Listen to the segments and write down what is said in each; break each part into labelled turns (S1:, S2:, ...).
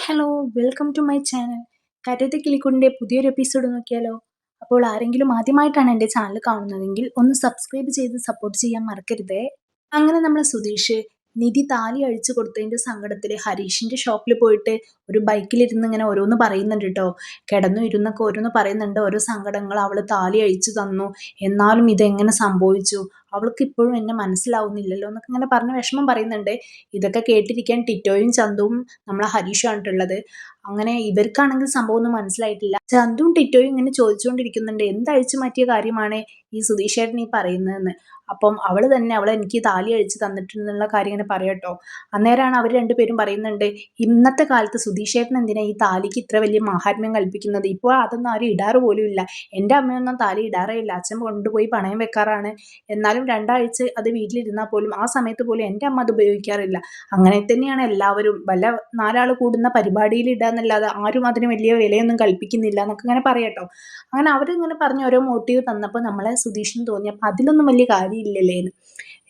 S1: Hello, welcome to my channel. കരുതി കിളിക്കുണ്ടിൻ്റെ പുതിയൊരു എപ്പിസോഡ് നോക്കിയാലോ? അപ്പോൾ ആരെങ്കിലും ആദ്യമായിട്ടാണ് എൻ്റെ ചാനൽ കാണുന്നതെങ്കിൽ ഒന്ന് സബ്സ്ക്രൈബ് ചെയ്ത് സപ്പോർട്ട് ചെയ്യാൻ മറക്കരുതേ. അങ്ങനെ നമ്മൾ സുധീഷ് നിധി താലി അഴിച്ചു കൊടുത്തതിൻ്റെ സങ്കടത്തിൽ ഹരീഷിൻ്റെ ഷോപ്പിൽ പോയിട്ട് ഒരു ബൈക്കിലിരുന്ന് ഇങ്ങനെ ഓരോന്ന് പറയുന്നുണ്ട് കേട്ടോ. കിടന്നു ഇരുന്നൊക്കെ ഓരോന്ന് പറയുന്നുണ്ട്, ഓരോ സങ്കടങ്ങൾ. അവൾ താലി അഴിച്ചു തന്നു, എന്നാലും ഇതെങ്ങനെ സംഭവിച്ചു, അവൾക്ക് ഇപ്പോഴും എന്നെ മനസ്സിലാവുന്നില്ലല്ലോ എന്നൊക്കെ ഇങ്ങനെ പറഞ്ഞ് വിഷമം പറയുന്നുണ്ട്. ഇതൊക്കെ കേട്ടിരിക്കാൻ ടിറ്റോയും ചന്തുവും നമ്മളെ ഹരീഷാണ് ഉള്ളത്. അങ്ങനെ ഇവർക്കാണെങ്കിൽ സംഭവം ഒന്നും മനസ്സിലായിട്ടില്ല. ചന്തുവും ടിറ്റോയും ഇങ്ങനെ ചോദിച്ചുകൊണ്ടിരിക്കുന്നുണ്ട്, എന്തഴിച്ചു മാറ്റിയ കാര്യമാണ് ഈ സുധീഷേട്ടൻ ഈ പറയുന്നതെന്ന്. അപ്പം അവള് തന്നെ എനിക്ക് താലി അഴിച്ചു തന്നിട്ടുണ്ടെന്നുള്ള കാര്യം ഇങ്ങനെ പറയട്ടോ. അന്നേരമാണ് അവർ രണ്ടുപേരും പറയുന്നുണ്ട്, ഇന്നത്തെ കാലത്ത് സുധീഷേട്ടൻ എന്തിനാ ഈ താലിക്ക് ഇത്ര വലിയ മഹാത്മ്യം കൽപ്പിക്കുന്നത്, ഇപ്പോൾ അതൊന്നും ആരും ഇടാറ് പോലും ഇല്ല. എൻ്റെ അമ്മയൊന്നും താലി ഇടാറേ ഇല്ല, അച്ഛൻ കൊണ്ടുപോയി പണയം വെക്കാറാണ്. എന്നാലും രണ്ടാഴ്ച അത് വീട്ടിലിരുന്നാൽ പോലും ആ സമയത്ത് പോലും എൻ്റെ അമ്മ അത് ഉപയോഗിക്കാറില്ല. അങ്ങനെ തന്നെയാണ് എല്ലാവരും. വല്ല നാലാൾ കൂടുന്ന പരിപാടിയിൽ ഇടാന്നല്ലാതെ ആരും അതിന് വലിയ വിലയൊന്നും കൽപ്പിക്കുന്നില്ല എന്നൊക്കെ ഇങ്ങനെ പറയട്ടോ. അങ്ങനെ അവരിങ്ങനെ പറഞ്ഞ് ഓരോ മോട്ടീവ് തന്നപ്പോൾ നമ്മളെ സുധീഷിന് തോന്നി, അപ്പം അതിലൊന്നും വലിയ കാര്യമില്ലല്ലേ എന്ന്.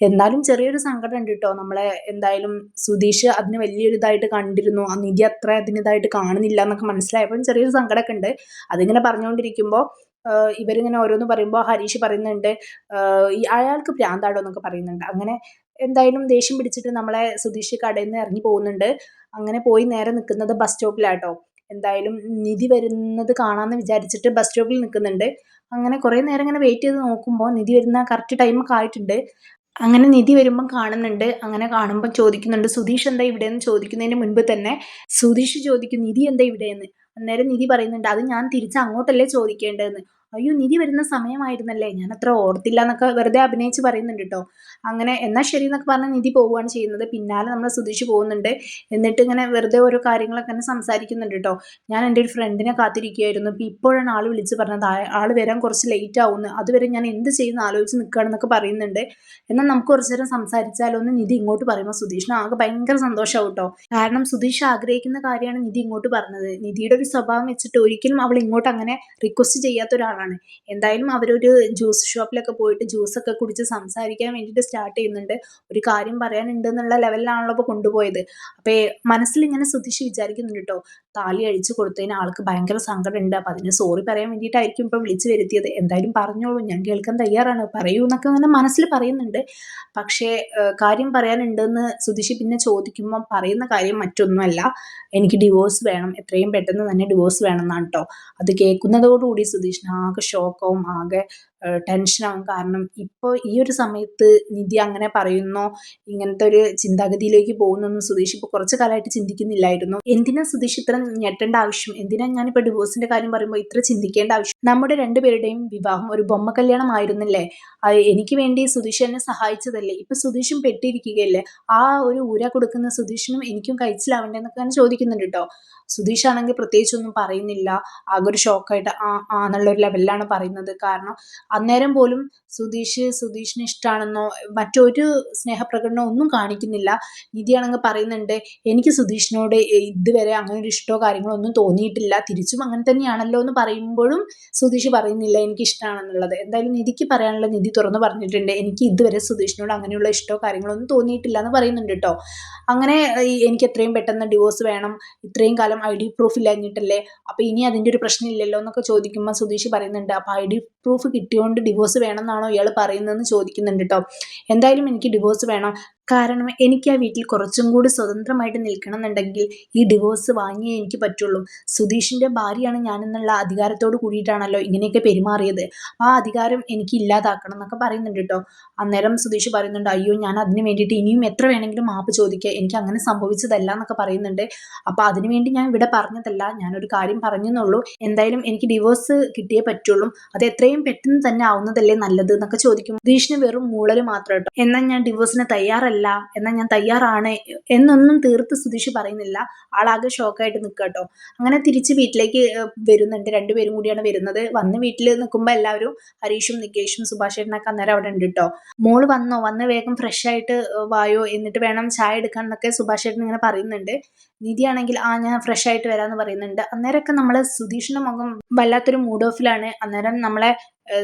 S1: എന്നാലും ചെറിയൊരു സങ്കടം ഉണ്ട് കേട്ടോ. നമ്മളെ എന്തായാലും സുധീഷ് അതിന് വലിയൊരു ഇതായിട്ട് കണ്ടിരുന്നു, ആ നിധി അത്ര അതിനിതായിട്ട് കാണുന്നില്ല എന്നൊക്കെ മനസ്സിലായപ്പോൾ ചെറിയൊരു സങ്കടമൊക്കെ ഉണ്ട്. അതിങ്ങനെ പറഞ്ഞുകൊണ്ടിരിക്കുമ്പോൾ ഇവരിങ്ങനെ ഓരോന്ന് പറയുമ്പോൾ ഹരീഷ് പറയുന്നുണ്ട്, അയാൾക്ക് ഭ്രാന്താടോ എന്നൊക്കെ പറയുന്നുണ്ട്. അങ്ങനെ എന്തായാലും ദേഷ്യം പിടിച്ചിട്ട് നമ്മളെ സുധീഷ് കടയിൽ നിന്ന് ഇറങ്ങി പോകുന്നുണ്ട്. അങ്ങനെ പോയി നേരെ നിൽക്കുന്നത് ബസ് സ്റ്റോപ്പിലാട്ടോ. എന്തായാലും നിധി വരുന്നത് കാണാമെന്ന് വിചാരിച്ചിട്ട് ബസ് സ്റ്റോപ്പിൽ നിൽക്കുന്നുണ്ട്. അങ്ങനെ കുറേ നേരം ഇങ്ങനെ വെയിറ്റ് ചെയ്ത് നോക്കുമ്പോൾ നിധി വരുന്ന കറക്റ്റ് ടൈമൊക്കെ ആയിട്ടുണ്ട്. അങ്ങനെ നിധി വരുമ്പം കാണുന്നുണ്ട്. അങ്ങനെ കാണുമ്പോൾ ചോദിക്കുന്നുണ്ട്, സുധീഷ് എന്താ ഇവിടെയെന്ന് ചോദിക്കുന്നതിന് മുൻപ് തന്നെ സുധീഷ് ചോദിക്കും, നിധി എന്താ ഇവിടെയെന്ന്. അന്നേരം നിധി പറയുന്നുണ്ട്, അത് ഞാൻ തിരിച്ച് അങ്ങോട്ടല്ലേ ചോദിക്കേണ്ടതെന്ന്. അയ്യോ, നിധി വരുന്ന സമയമായിരുന്നല്ലേ, ഞാൻ അത്ര ഓർത്തില്ല എന്നൊക്കെ വെറുതെ അഭിനയിച്ച് പറയുന്നുണ്ട് കേട്ടോ. അങ്ങനെ എന്നാൽ ശരി എന്നൊക്കെ പറഞ്ഞ് നിധി പോവുകയാണ് ചെയ്യുന്നത്. പിന്നാലെ നമ്മൾ സുധീഷ് പോകുന്നുണ്ട്. എന്നിട്ട് ഇങ്ങനെ വെറുതെ ഓരോ കാര്യങ്ങളൊക്കെ തന്നെ സംസാരിക്കുന്നുണ്ട് കേട്ടോ. ഞാൻ എൻ്റെ ഒരു ഫ്രണ്ടിനെ കാത്തിരിക്കുകയായിരുന്നു, ഇപ്പം ഇപ്പോഴാണ് ആൾ വിളിച്ച് പറഞ്ഞത് ആൾ വരാൻ കുറച്ച് ലേറ്റ് ആവുമെന്ന്, അതുവരെ ഞാൻ എന്ത് ചെയ്യുമെന്ന് ആലോചിച്ച് നിൽക്കുകയാണെന്നൊക്കെ പറയുന്നുണ്ട്. എന്നാൽ നമുക്ക് കുറച്ച് നേരം സംസാരിച്ചാലോ എന്ന് നിധി ഇങ്ങോട്ട് പറയുമ്പോൾ സുധീഷിന് ആകെ ഭയങ്കര സന്തോഷമാവും കേട്ടോ. കാരണം സുധീഷ് ആഗ്രഹിക്കുന്ന കാര്യമാണ് നിധി ഇങ്ങോട്ട് പറഞ്ഞത്. നിധിയുടെ ഒരു സ്വഭാവം വെച്ചിട്ട് ഒരിക്കലും അവൾ ഇങ്ങോട്ട് അങ്ങനെ റിക്വസ്റ്റ് ചെയ്യാത്ത ഒരാളാണ്. എന്തായാലും അവരൊരു ജ്യൂസ് ഷോപ്പിലൊക്കെ പോയിട്ട് ജ്യൂസൊക്കെ കുടിച്ച് സംസാരിക്കാൻ വേണ്ടിയിട്ട് സ്റ്റാർട്ട് ചെയ്യുന്നുണ്ട്. ഒരു കാര്യം പറയാനുണ്ട് എന്നുള്ള ലെവലിലാണല്ലോ ഇപ്പോൾ കൊണ്ടുപോയത്. അപ്പോൾ മനസ്സിൽ ഇങ്ങനെ സുധീഷ് വിചാരിക്കുന്നുണ്ട് കേട്ടോ, താലി അഴിച്ചു കൊടുത്തതിന് ആൾക്ക് ഭയങ്കര സങ്കടമുണ്ട്, അപ്പം അതിന് സോറി പറയാൻ വേണ്ടിയിട്ടായിരിക്കും ഇപ്പം വിളിച്ചു വരുത്തിയത്. എന്തായാലും പറഞ്ഞോളൂ, ഞാൻ കേൾക്കാൻ തയ്യാറാണ്, പറയൂ എന്നൊക്കെ അങ്ങനെ മനസ്സിൽ പറയുന്നുണ്ട്. പക്ഷേ കാര്യം പറയാനുണ്ടെന്ന് സുധീഷ് പിന്നെ ചോദിക്കുമ്പോൾ പറയുന്ന കാര്യം മറ്റൊന്നുമല്ല, എനിക്ക് ഡിവോഴ്സ് വേണം, എത്രയും പെട്ടെന്ന് തന്നെ ഡിവോഴ്സ് വേണം എന്നാണ് കേട്ടോ. അത് കേൾക്കുന്നതോടുകൂടി സുധീഷിന് ആകെ ഷോക്കാവും, ആകെ ടെൻഷനാവും. കാരണം ഇപ്പോൾ ഈ ഒരു സമയത്ത് നിധി അങ്ങനെ പറയുന്നോ, ഇങ്ങനത്തെ ഒരു ചിന്താഗതിയിലേക്ക് പോകുന്നൊന്നും സുധീഷ് ഇപ്പോൾ കുറച്ച് കാലമായിട്ട് ചിന്തിക്കുന്നില്ലായിരുന്നു. എന്തിനാ സുധീഷ് ഇത്ര ഞെട്ടേണ്ട ആവശ്യം, എന്തിനാ ഞാനിപ്പോൾ ഡിവോഴ്സിൻ്റെ കാര്യം പറയുമ്പോൾ ഇത്ര ചിന്തിക്കേണ്ട ആവശ്യം? നമ്മുടെ രണ്ടുപേരുടെയും വിവാഹം ഒരു ബൊമ്മ കല്യാണം ആയിരുന്നില്ലേ? എനിക്ക് വേണ്ടി സുധീഷ് എന്നെ സഹായിച്ചതല്ലേ, ഇപ്പം സുധീഷും പെട്ടിരിക്കുകയല്ലേ, ആ ഒരു ഊര കൊടുക്കുന്ന സുധീഷിനും എനിക്കും കഴിച്ചിലാവണ്ടേ എന്നൊക്കെ ഞാൻ ചോദിക്കുന്നുണ്ട് കേട്ടോ. സുധീഷ് ആണെങ്കിൽ പ്രത്യേകിച്ചൊന്നും പറയുന്നില്ല, ആകെ ഒരു ഷോക്കായിട്ട് എന്നുള്ളൊരു ലെവലിലാണ് പറയുന്നത്. കാരണം അന്നേരം പോലും സുധീഷിന് ഇഷ്ടമാണെന്നോ മറ്റൊരു സ്നേഹപ്രകടനമോ ഒന്നും കാണിക്കുന്നില്ല. നിധിയാണെങ്കിൽ പറയുന്നുണ്ട്, എനിക്ക് സുധീഷിനോട് ഇതുവരെ അങ്ങനെ ഒരു ഇഷ്ടമോ കാര്യങ്ങളോ ഒന്നും തോന്നിയിട്ടില്ല, തിരിച്ചും അങ്ങനെ തന്നെയാണല്ലോ എന്ന് പറയുമ്പോഴും സുധീഷ് പറയുന്നില്ല എനിക്ക് ഇഷ്ടമാണെന്നുള്ളത്. എന്തായാലും നിധിക്ക് പറയാനുള്ള നിധി തുറന്നു പറഞ്ഞിട്ടുണ്ട്, എനിക്ക് ഇതുവരെ സുധീഷിനോട് അങ്ങനെയുള്ള ഇഷ്ടമോ കാര്യങ്ങളോ ഒന്നും തോന്നിയിട്ടില്ല എന്ന് പറയുന്നുണ്ട് കേട്ടോ. അങ്ങനെ എനിക്ക് എത്രയും പെട്ടെന്ന് ഡിവോഴ്സ് വേണം, ഇത്രയും കാലം ID പ്രൂഫ് ഇല്ലാഞ്ഞിട്ടല്ലേ, അപ്പോൾ ഇനി അതിൻ്റെ ഒരു പ്രശ്നം ഇല്ലല്ലോ എന്നൊക്കെ ചോദിക്കുമ്പോൾ സുധീഷ് പറയുന്നുണ്ട്, അപ്പോൾ ID പ്രൂഫ് കിട്ടിയോണ്ട് ഡിവോഴ്സ് വേണം എന്നാണോ ഇയാൾ പറയുന്നതെന്ന് ചോദിക്കുന്നുണ്ട് കേട്ടോ. എന്തായാലും എനിക്ക് ഡിവോഴ്സ് വേണം, കാരണം എനിക്ക് ആ വീട്ടിൽ കുറച്ചും കൂടി സ്വതന്ത്രമായിട്ട് നിൽക്കണം എന്നുണ്ടെങ്കിൽ ഈ ഡിവോഴ്സ് വാങ്ങിയേ എനിക്ക് പറ്റുള്ളൂ. സുധീഷിൻ്റെ ഭാര്യയാണ് ഞാനെന്നുള്ള അധികാരത്തോട് കൂടിയിട്ടാണല്ലോ ഇങ്ങനെയൊക്കെ പെരുമാറിയത്, ആ അധികാരം എനിക്ക് ഇല്ലാതാക്കണം എന്നൊക്കെ പറയുന്നുണ്ട് കേട്ടോ. അന്നേരം സുധീഷ് പറയുന്നുണ്ട്, അയ്യോ ഞാൻ അതിന് വേണ്ടിയിട്ട് ഇനിയും എത്ര വേണമെങ്കിലും മാപ്പ് ചോദിക്കുക, എനിക്ക് അങ്ങനെ സംഭവിച്ചതല്ല എന്നൊക്കെ പറയുന്നുണ്ട്. അപ്പോൾ അതിനുവേണ്ടി ഞാൻ ഇവിടെ പറഞ്ഞതല്ല, ഞാനൊരു കാര്യം പറഞ്ഞെന്നുള്ളൂ, എന്തായാലും എനിക്ക് ഡിവോഴ്സ് കിട്ടിയേ പറ്റുള്ളൂ, അത് എത്രയും പെട്ടെന്ന് തന്നെ ആവുന്നതല്ലേ നല്ലത് എന്നൊക്കെ ചോദിക്കും. സുധീഷിന് വെറും മൂളൽ മാത്രം കേട്ടോ. എന്നാൽ ഞാൻ ഡിവോഴ്സിന് തയ്യാറല്ല, എന്നാൽ ഞാൻ തയ്യാറാണ് എന്നൊന്നും തീർത്ത് സുധീഷ് പറയുന്നില്ല. ആളാകെ ഷോക്കായിട്ട് നിൽക്കുക കേട്ടോ. അങ്ങനെ തിരിച്ച് വീട്ടിലേക്ക് വരുന്നുണ്ട്, രണ്ടുപേരും കൂടിയാണ് വരുന്നത്. വന്ന് വീട്ടിൽ നിൽക്കുമ്പോൾ എല്ലാവരും ഹരീഷും നികേഷും സുഭാഷേട്ടനൊക്കെ അന്നേരം അവിടെ ഉണ്ട് കേട്ടോ. മോള് വന്നോ, വന്ന് വേഗം ഫ്രഷ് ആയിട്ട് വായോ, എന്നിട്ട് വേണം ചായ എടുക്കാൻ എന്നൊക്കെ സുഭാഷേട്ടൻ ഇങ്ങനെ പറയുന്നുണ്ട്. നിധിയാണെങ്കിൽ ഞാൻ ഫ്രഷ് ആയിട്ട് വരാമെന്ന് പറയുന്നുണ്ട്. അന്നേരമൊക്കെ നമ്മളെ സുധീഷിൻ്റെ മുഖം വല്ലാത്തൊരു മൂഡ് ഓഫിലാണ്. അന്നേരം നമ്മളെ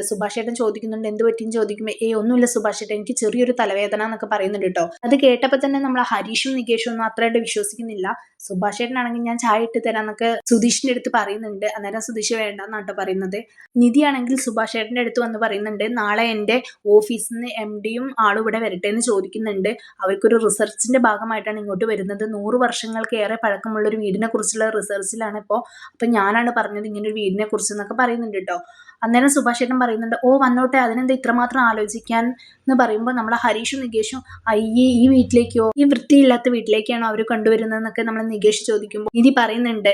S1: സുഭാഷ് ചേട്ടൻ ചോദിക്കുന്നുണ്ട് എന്ത് പറ്റിയെന്ന് ചോദിക്കുമ്പോൾ ഒന്നുമില്ല സുഭാഷ് ചേട്ടൻ, എനിക്ക് ചെറിയൊരു തലവേദന എന്നൊക്കെ പറയുന്നുണ്ട് കേട്ടോ. അത് കേട്ടപ്പോൾ തന്നെ നമ്മൾ ഹരീഷും നികേഷും ഒന്നും അത്രയായിട്ട് വിശ്വസിക്കുന്നില്ല. സുഭാഷ് ചേട്ടനാണെങ്കിൽ ഞാൻ ചായ ഇട്ട് തരാന്നൊക്കെ സുധീഷിന്റെ അടുത്ത് പറയുന്നുണ്ട്. അന്നേരം സുധീഷ് വേണ്ടെന്നാട്ടോ പറയുന്നത്. നിധിയാണെങ്കിൽ സുഭാഷ് ചേട്ടന്റെ അടുത്ത് വന്ന് പറയുന്നുണ്ട്, നാളെ എൻ്റെ ഓഫീസിൽ നിന്ന് MDയും ആളും ഇവിടെ വരട്ടെ എന്ന് ചോദിക്കുന്നുണ്ട്. അവർക്കൊരു റിസർച്ചിന്റെ ഭാഗമായിട്ടാണ് ഇങ്ങോട്ട് വരുന്നത്. 100 വർഷങ്ങൾക്കേറെ പഴക്കമുള്ള ഒരു വീടിനെ കുറിച്ചുള്ള റിസർച്ചിലാണ് ഇപ്പോൾ. അപ്പം ഞാനാണ് പറഞ്ഞത് ഇങ്ങനെ ഒരു വീടിനെ കുറിച്ച് എന്നൊക്കെ പറയുന്നുണ്ട് കേട്ടോ. അന്നേരം സുഭാഷ് ചേട്ടൻ പറയുന്നുണ്ട്, വന്നോട്ടെ, അതിനെന്താ ഇത്രമാത്രം ആലോചിക്കാൻ എന്ന് പറയുമ്പോൾ നമ്മളെ ഹരീഷും നികേഷും, അയ്യേ ഈ വീട്ടിലേക്കോ, ഈ വൃത്തിയില്ലാത്ത വീട്ടിലേക്കാണോ അവർ കൊണ്ടുവരുന്നതെന്നൊക്കെ നമ്മൾ നികേഷ് ചോദിക്കുമ്പോൾ നിധി പറയുന്നുണ്ട്,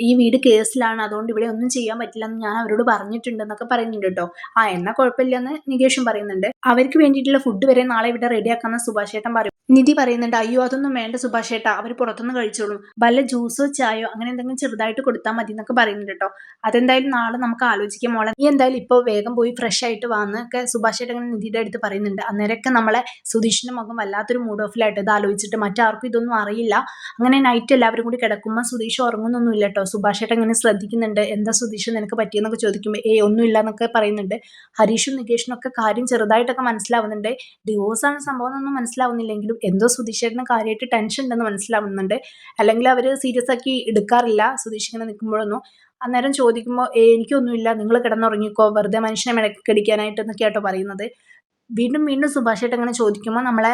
S1: ഈ വീട് കേസിലാണ്, അതുകൊണ്ട് ഇവിടെ ഒന്നും ചെയ്യാൻ പറ്റില്ല എന്ന് ഞാൻ അവരോട് പറഞ്ഞിട്ടുണ്ടെന്നൊക്കെ പറയുന്നുണ്ട് കേട്ടോ. എന്നാൽ കുഴപ്പമില്ലെന്ന് നികേഷും പറയുന്നുണ്ട്. അവർക്ക് വേണ്ടിയിട്ടുള്ള ഫുഡ് വരെ നാളെ ഇവിടെ റെഡിയാക്കാമെന്ന് സുഭാഷ് ചേട്ടൻ പറയും. നിധി പറയുന്നുണ്ട്, അയ്യോ അതൊന്നും വേണ്ട സുഭാഷ് ചേട്ടാ, അവർ പുറത്തുനിന്ന് കഴിച്ചോളും, വല്ല ജ്യൂസോ ചായയോ അങ്ങനെ എന്തെങ്കിലും ചെറുതായിട്ട് കൊടുത്താൽ മതി എന്നൊക്കെ പറയുന്നുണ്ട് കേട്ടോ. അതെന്തായാലും നാളെ നമുക്ക് ആലോചിക്കാം മോളെ, നീ എന്തായാലും ഇപ്പോൾ വേഗം പോയി ഫ്രഷ് ആയിട്ട് വാന്നൊക്കെ സുഭാഷ് ചേട്ടൻ ഇങ്ങനെ നിധിയുടെ അടുത്ത് പറയുന്നുണ്ട്. അന്നേരമൊക്കെ നമ്മളെ സുധീഷിന്റെ മുഖം വല്ലാത്തൊരു മൂഡ് ഓഫിലായിട്ട് ഇത് ആലോചിച്ചിട്ട്. മറ്റാർക്കും ഇതൊന്നും അറിയില്ല. അങ്ങനെ നൈറ്റ് എല്ലാവരും കൂടി കിടക്കുമ്പോൾ സുധീഷ് ഉറങ്ങുന്നൊന്നുമില്ല കേട്ടോ. സുഭാഷ് ചേട്ടൻ ഇങ്ങനെ ശ്രദ്ധിക്കുന്നുണ്ട്, എന്താ സുധീഷ് നിനക്ക് പറ്റിയെന്നൊക്കെ ചോദിക്കുമ്പോൾ ഒന്നുമില്ല എന്നൊക്കെ പറയുന്നുണ്ട്. ഹരീഷും നികേഷിനും ഒക്കെ കാര്യം ചെറുതായിട്ടൊക്കെ മനസ്സിലാവുന്നുണ്ട്. ഡിവോഴ്സാണ് സംഭവം എന്നൊന്നും മനസ്സിലാവുന്നില്ലെങ്കിലും എന്തോ സുധീഷ് ചേട്ടന് കാര്യമായിട്ട് ടെൻഷൻ ഉണ്ടെന്ന് മനസ്സിലാവുന്നുണ്ട്. അല്ലെങ്കിൽ അവർ സീരിയസ് ആക്കി എടുക്കാറില്ല സുധീഷ് ഇങ്ങനെ നിൽക്കുമ്പോഴൊന്നും. അന്നേരം ചോദിക്കുമ്പോൾ എനിക്കൊന്നുമില്ല, നിങ്ങൾ കിടന്നുറങ്ങിക്കോ, വെറുതെ മനുഷ്യനെ മെനക്കടിക്കാനായിട്ട് എന്നൊക്കെ ആട്ടോ പറയുന്നത്. വീണ്ടും വീണ്ടും സുഭാഷ് ചേട്ടൻ അങ്ങനെ ചോദിക്കുമ്പോൾ നമ്മളെ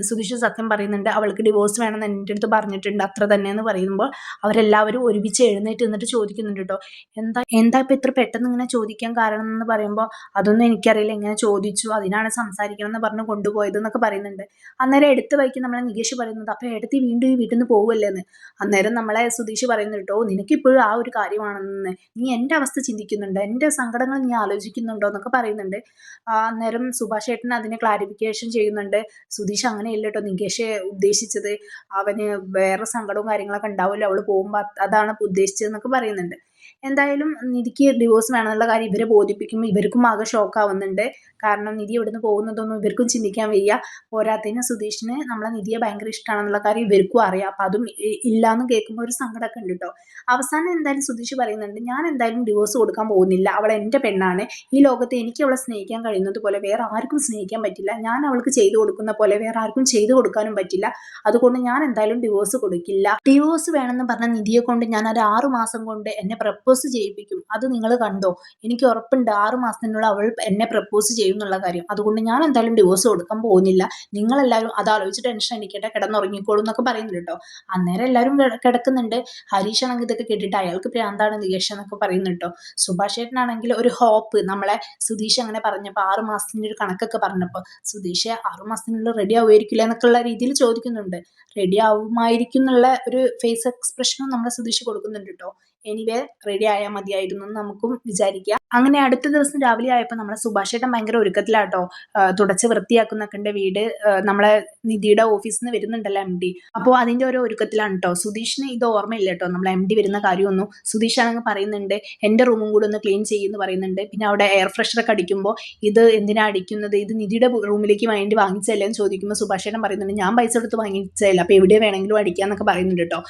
S1: സുധീഷ് സത്യം പറയുന്നുണ്ട്, അവൾക്ക് ഡിവോഴ്സ് വേണമെന്ന് എൻ്റെ അടുത്ത് പറഞ്ഞിട്ടുണ്ട്, അത്ര തന്നെ എന്ന് പറയുമ്പോൾ അവരെല്ലാവരും ഒരുമിച്ച് എഴുന്നേറ്റ് നിന്നിട്ട് ചോദിക്കുന്നുണ്ട് കേട്ടോ, എന്താ ഇപ്പം ഇത്ര പെട്ടെന്ന് ഇങ്ങനെ ചോദിക്കാൻ കാരണം എന്ന് പറയുമ്പോൾ അതൊന്നും എനിക്കറിയില്ല, ഇങ്ങനെ ചോദിച്ചു, അതിനാണ് സംസാരിക്കണം എന്ന് പറഞ്ഞ് കൊണ്ടുപോയത് എന്നൊക്കെ പറയുന്നുണ്ട്. അന്നേരം എടുത്ത് വയ്ക്കും നമ്മളെ നികേഷ് പറയുന്നത്, അപ്പോൾ എടുത്ത് വീണ്ടും ഈ വീട്ടിൽ നിന്ന് പോവുമല്ലേന്ന്. അന്നേരം നമ്മളെ സുധീഷ് പറയുന്നുണ്ട് കേട്ടോ, നിനക്കിപ്പോഴും ആ ഒരു കാര്യമാണെന്ന്, നീ എൻ്റെ അവസ്ഥ ചിന്തിക്കുന്നുണ്ട്, എൻ്റെ സങ്കടങ്ങൾ നീ ആലോചിക്കുന്നുണ്ടോ എന്നൊക്കെ പറയുന്നുണ്ട്. അന്നേരം സുഭാഷ് ചേട്ടൻ അതിനെ ക്ലാരിഫിക്കേഷൻ ചെയ്യുന്നുണ്ട്. സുധീഷ് അങ്ങനെയല്ല കേട്ടോ നികേഷ് ഉദ്ദേശിച്ചത്, അവന് വേറെ സങ്കടവും കാര്യങ്ങളൊക്കെ ഉണ്ടാവില്ല അവൾ പോകുമ്പോൾ, അതാണ് ഉദ്ദേശിച്ചത് എന്നൊക്കെ പറയുന്നുണ്ട്. എന്തായാലും നിധിക്ക് ഡിവോഴ്സ് വേണമെന്നുള്ള കാര്യം ഇവരെ ബോധിപ്പിക്കുമ്പോൾ ഇവർക്കും ആകെ ഷോക്ക് ആവുന്നുണ്ട്. കാരണം നിധി ഇവിടുന്ന് പോകുന്നതൊന്നും ഇവർക്കും ചിന്തിക്കാൻ വയ്യ. പോരാത്തതിന് സുധീഷിന് നമ്മളെ നിധിയെ ഭയങ്കര ഇഷ്ടമാണെന്നുള്ള കാര്യം ഇവർക്കും അറിയാം. അപ്പം അതും ഇല്ലാന്ന് കേൾക്കുമ്പോൾ ഒരു സങ്കടമൊക്കെ ഉണ്ട് കേട്ടോ. അവസാനം എന്തായാലും സുധീഷ് പറയുന്നുണ്ട്, ഞാൻ എന്തായാലും ഡിവോഴ്സ് കൊടുക്കാൻ പോകുന്നില്ല, അവൾ എൻ്റെ പെണ്ണാണ്, ഈ ലോകത്ത് എനിക്ക് അവളെ സ്നേഹിക്കാൻ കഴിയുന്നത് പോലെ വേറെ ആർക്കും സ്നേഹിക്കാൻ പറ്റില്ല, ഞാൻ അവൾക്ക് ചെയ്തു കൊടുക്കുന്ന പോലെ വേറെ ആർക്കും ചെയ്തു കൊടുക്കാനും പറ്റില്ല, അതുകൊണ്ട് ഞാൻ എന്തായാലും ഡിവോഴ്സ് കൊടുക്കില്ല. ഡിവോഴ്സ് വേണമെന്ന് പറഞ്ഞ നിധിയെ കൊണ്ട് ഞാൻ ഒരു 6 മാസം കൊണ്ട് എന്നെ പ്രപ്പോസ് ചെയ്യിപ്പിക്കും, അത് നിങ്ങൾ കണ്ടോ, എനിക്ക് ഉറപ്പുണ്ട് 6 മാസത്തിനുള്ള അവൾ എന്നെ പ്രപ്പോസ് ചെയ്യും എന്നുള്ള കാര്യം, അതുകൊണ്ട് ഞാൻ എന്തായാലും ഡിവോഴ്സ് കൊടുക്കാൻ പോകുന്നില്ല, നിങ്ങളെല്ലാവരും അതാലോചിച്ച് ടെൻഷൻ അടിക്കട്ടെ, കിടന്നുറങ്ങിക്കോളും എന്നൊക്കെ പറയുന്നുണ്ട് കേട്ടോ. അന്നേരം എല്ലാവരും കിടക്കുന്നുണ്ട്. ഹരീഷ് ആണെങ്കിൽ ഇതൊക്കെ കേട്ടിട്ട് അയാൾക്ക് പ്രാന്താണ് നികേഷ് എന്നൊക്കെ പറയുന്നു കേട്ടോ. സുഭാഷ് ചേട്ടനാണെങ്കിൽ ഒരു ഹോപ്പ്, നമ്മളെ സുധീഷ് അങ്ങനെ പറഞ്ഞപ്പോൾ 6 മാസത്തിൻ്റെ ഒരു കണക്കൊക്കെ പറഞ്ഞപ്പോൾ സുധീഷ് 6 മാസത്തിനുള്ളിൽ റെഡി ആവുമായിരിക്കില്ല എന്നൊക്കെയുള്ള രീതിയിൽ ചോദിക്കുന്നുണ്ട്. റെഡി ആവുമായിരിക്കും എന്നുള്ള ഒരു ഫേസ് എക്സ്പ്രഷനും നമ്മളെ സുധീഷ് കൊടുക്കുന്നുണ്ട് കേട്ടോ. എനിവേ റെഡി ആയാൽ മതിയായിരുന്നു എന്ന് നമുക്കും വിചാരിക്കാം. അങ്ങനെ അടുത്ത ദിവസം രാവിലെ ആയപ്പോൾ നമ്മളെ സുഭാഷ് ചേട്ടൻ ഭയങ്കര ഒരുക്കത്തിലാട്ടോ. തുടച്ച് വൃത്തിയാക്കുന്നൊക്കെ ഉണ്ട് വീട്. നമ്മളെ നിധിയുടെ ഓഫീസിൽ നിന്ന് വരുന്നുണ്ടല്ലോ MD, അപ്പോൾ അതിൻ്റെ ഓരോ ഒരുക്കത്തിലാണ് കേട്ടോ. സുധീഷിന് ഇത് ഓർമ്മയില്ല കേട്ടോ നമ്മളെ MD വരുന്ന കാര്യമൊന്നും. സുധീഷ് ആണെങ്കിൽ പറയുന്നുണ്ട്, എൻ്റെ റൂമും കൂടെ ഒന്ന് ക്ലീൻ ചെയ്യുമെന്ന് പറയുന്നുണ്ട്. പിന്നെ അവിടെ എയർ ഫ്രഷറൊക്കെ അടിക്കുമ്പോൾ ഇത് എന്തിനാ അടിക്കുന്നത്, ഇത് നിധിയുടെ റൂമിലേക്ക് വേണ്ടി വാങ്ങിച്ചല്ലേ എന്ന് ചോദിക്കുമ്പോൾ സുഭാഷ് ചേട്ടൻ പറയുന്നുണ്ട്, ഞാൻ പൈസ കൊടുത്ത് വാങ്ങിച്ചതല്ല, അപ്പോൾ എവിടെ വേണമെങ്കിലും അടിക്കാമെന്നൊക്കെ പറയുന്നുണ്ട് കേട്ടോ.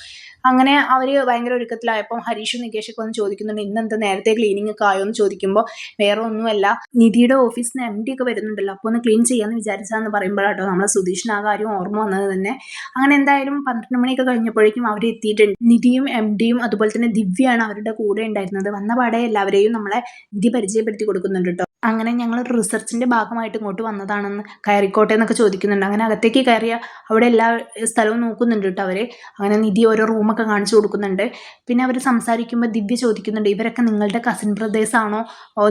S1: അങ്ങനെ അവർ ഭയങ്കര ഒരുക്കത്തിലായപ്പോൾ ഹരീഷും നികേഷൊക്കെ ഒന്ന് ചോദിക്കുന്നുണ്ട്, ഇന്നെന്താ നേരത്തെ ക്ലീനിങ് ഒക്കെ ആയോ എന്ന് ചോദിക്കുമ്പോൾ വേറെ ഒന്നുമല്ല, നിധിയുടെ ഓഫീസിൽ നിന്ന് MD ഒക്കെ വരുന്നുണ്ടല്ലോ, അപ്പോൾ ഒന്ന് ക്ലീൻ ചെയ്യാമെന്ന് വിചാരിച്ചതെന്ന് പറയുമ്പോഴാട്ടോ നമ്മളെ സുധീഷിന് ആ കാര്യം ഓർമ്മ വന്നത് തന്നെ. അങ്ങനെ എന്തായാലും 12 മണിയൊക്കെ കഴിഞ്ഞപ്പോഴേക്കും അവർ എത്തിയിട്ടുണ്ട്. നിധിയും MDയും അതുപോലെ തന്നെ ദിവ്യയാണ് അവരുടെ കൂടെ ഉണ്ടായിരുന്നത്. വന്ന പാടെ എല്ലാവരെയും നമ്മളെ നിധി പരിചയപ്പെടുത്തി കൊടുക്കുന്നുണ്ട് കേട്ടോ. അങ്ങനെ ഞങ്ങളൊരു റിസർച്ചിൻ്റെ ഭാഗമായിട്ട് ഇങ്ങോട്ട് വന്നതാണെന്ന്, കയറിക്കോട്ടെ എന്നൊക്കെ ചോദിക്കുന്നുണ്ട്. അങ്ങനെ അകത്തേക്ക് കയറിയ അവിടെ എല്ലാ സ്ഥലവും നോക്കുന്നുണ്ട് കേട്ടോ അവർ. അങ്ങനെ നിധി ഓരോ റൂമൊക്കെ കാണിച്ചു കൊടുക്കുന്നുണ്ട്. പിന്നെ അവർ സംസാരിക്കുമ്പോൾ ദിവ്യ ചോദിക്കുന്നുണ്ട്, ഇവരൊക്കെ നിങ്ങളുടെ കസിൻ ബ്രദേഴ്സ് ആണോ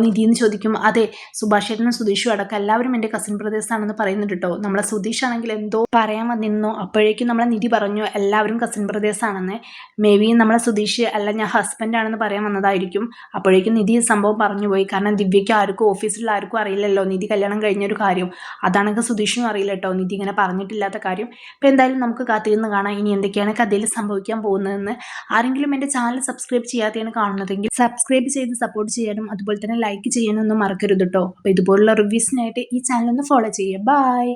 S1: നിധി എന്ന് ചോദിക്കുമ്പോൾ അതെ, സുഭാഷ് ചേട്ടനും സുധീഷും അടക്കം എല്ലാവരും എൻ്റെ കസിൻ ബ്രദേഴ്സ് ആണെന്ന് പറയുന്നുണ്ട് കേട്ടോ. നമ്മളെ സുധീഷ് ആണെങ്കിൽ എന്തോ പറയാൻ വന്നിരുന്നു, അപ്പോഴേക്കും നമ്മളെ നിധി പറഞ്ഞു എല്ലാവരും കസിൻ ബ്രദേഴ്സ് ആണെന്ന്. മേ ബി നമ്മളെ സുധീഷ് അല്ല ഞാൻ ഹസ്ബൻഡ് ആണെന്ന് പറയാൻ വന്നതായിരിക്കും. അപ്പോഴേക്കും നിധി സംഭവം പറഞ്ഞു പോയി. കാരണം ദിവ്യയ്ക്ക് ആർക്കും ഓഫീസിലുള്ള ആർക്കും അറിയില്ലല്ലോ നിധി കല്യാണം കഴിഞ്ഞൊരു കാര്യം. അതാണെങ്കിൽ സുധീഷിനും അറിയില്ല കേട്ടോ നിധി ഇങ്ങനെ പറഞ്ഞിട്ടില്ലാത്ത കാര്യം. അപ്പോൾ എന്തായാലും നമുക്ക് കാത്തിരുന്ന് കാണാം ഇനി എന്തൊക്കെയാണ് കഥയിൽ സംഭവിക്കാൻ പോകുന്നതെന്ന്. ആരെങ്കിലും എൻ്റെ ചാനൽ സബ്സ്ക്രൈബ് ചെയ്യാതെയാണ് കാണുന്നതെങ്കിൽ സബ്സ്ക്രൈബ് ചെയ്ത് സപ്പോർട്ട് ചെയ്യാനും അതുപോലെ തന്നെ ലൈക്ക് ചെയ്യാനൊന്നും മറക്കരുത് കേട്ടോ. അപ്പോൾ ഇതുപോലുള്ള റിവ്യൂസിനായിട്ട് ഈ ചാനൽ ഒന്ന് ഫോളോ ചെയ്യുക. ബൈ.